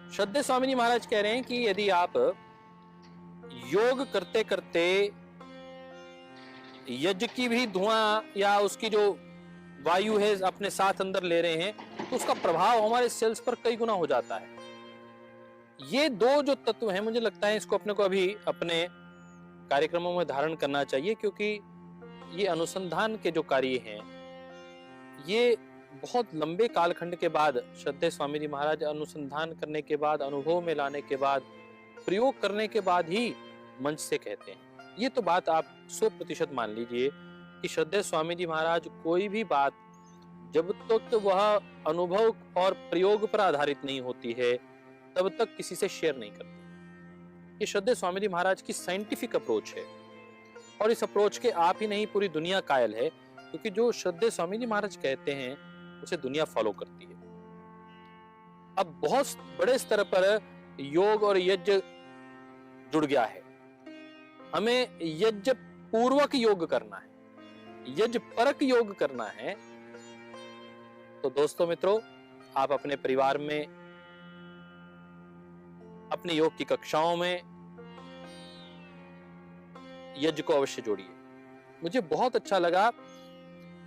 श्रद्धेय स्वामी जी महाराज कह रहे हैं कि यदि आप योग करते करते यज्ञ की भी धुआं या उसकी जो वायु है अपने साथ अंदर ले रहे हैं तो उसका प्रभाव हमारे सेल्स पर कई गुना हो जाता है। ये दो जो तत्व हैं, मुझे लगता है इसको अपने को अभी अपने कार्यक्रमों में धारण करना चाहिए, क्योंकि ये अनुसंधान के जो कार्य हैं ये बहुत लंबे कालखंड के बाद श्रद्धेय स्वामी जी महाराज अनुसंधान करने के बाद, अनुभव में लाने के बाद, प्रयोग करने के बाद ही मंच से कहते हैं। ये तो बात आप 100% मान लीजिए कि श्रद्धेय स्वामी जी महाराज कोई भी बात जब तक तो वह अनुभव और प्रयोग पर आधारित नहीं होती है तब तक किसी से शेयर नहीं करते। ये श्रद्धेय स्वामी जी महाराज की साइंटिफिक अप्रोच है और इस अप्रोच के आप ही नहीं पूरी दुनिया कायल है, क्योंकि जो श्रद्धेय स्वामी जी महाराज कहते हैं उसे दुनिया फॉलो करती है। अब बहुत बड़े स्तर पर योग और यज्ञ जुड़ गया है। हमें यज्ञ पूर्वक योग करना है, यज्ञ परक योग करना है। तो दोस्तों मित्रों, आप अपने परिवार में, अपने योग की कक्षाओं में यज्ञ को अवश्य जोड़िए। मुझे बहुत अच्छा लगा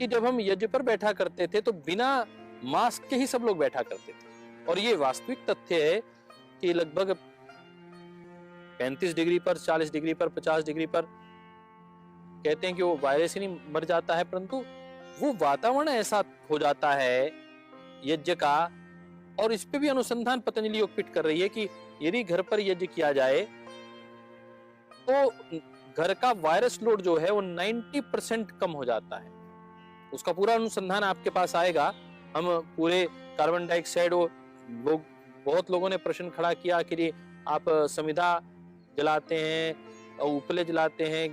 कि जब हम यज्ञ पर बैठा करते थे तो बिना मास्क के ही सब लोग बैठा करते थे, और ये वास्तविक तथ्य है कि लगभग 35 डिग्री पर, 40 डिग्री पर, 50 डिग्री पर कहते हैं कि वो वायरस ही नहीं मर जाता है, परंतु वो वातावरण ऐसा हो जाता है यज्ञ का। और इस पे भी अनुसंधान पतंजलि योगपीठ कर रही है कि यदि घर पर यज्ञ किया जाए तो घर का वायरस लोड जो है वो 90% कम हो जाता है। उसका पूरा अनुसंधान आपके पास आएगा। हम पूरे कार्बन डाइऑक्साइड, लोग, बहुत लोगों ने प्रश्न खड़ा किया कि आप समिधा जलाते हैं, उपले जलाते हैं,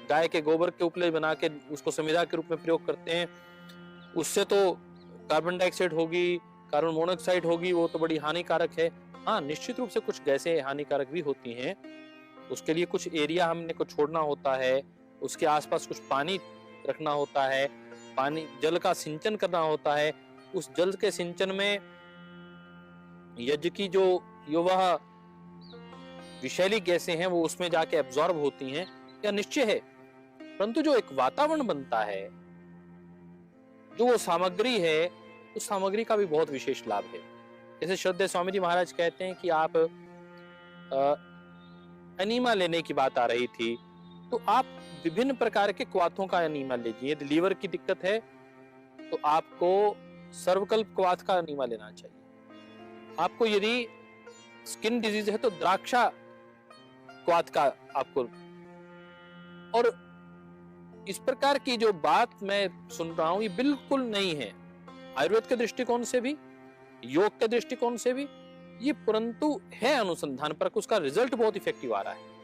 गाय के गोबर के उपले बना के उसको समिधा के रूप में प्रयोग करते हैं, उससे तो कार्बन डाइऑक्साइड होगी, कार्बन मोनोऑक्साइड होगी, वो तो बड़ी हानिकारक है। हाँ, निश्चित रूप से कुछ गैसें हानिकारक भी होती हैं। उसके लिए कुछ एरिया हमने को छोड़ना होता है, उसके आसपास कुछ पानी रखना होता है, पानी जल का सिंचन करना होता है। उस जल के सिंचन में यज्ञ की जो वह विषैली गैसें हैं वो उसमें जाके एब्जॉर्ब होती हैं, या निश्चय है। परंतु जो एक वातावरण बनता है, जो वो सामग्री है, उस सामग्री का भी बहुत विशेष लाभ है। जैसे श्रद्धेय स्वामी जी महाराज कहते हैं कि आप एनीमा लेने की बात आ रही थी, तो आप विभिन्न प्रकार के क्वाथों का एनीमा लीजिए। यदि लीवर की दिक्कत है तो आपको सर्वकल्प क्वाथ का एनीमा लेना चाहिए। आपको यदि स्किन डिजीज है तो द्राक्षा क्वाथ का आपको। और इस प्रकार की जो बात मैं सुन रहा हूं ये बिल्कुल नहीं है आयुर्वेद के दृष्टिकोण से भी, योग के दृष्टिकोण से भी ये, परंतु है अनुसंधान पर, उसका रिजल्ट बहुत इफेक्टिव आ रहा है।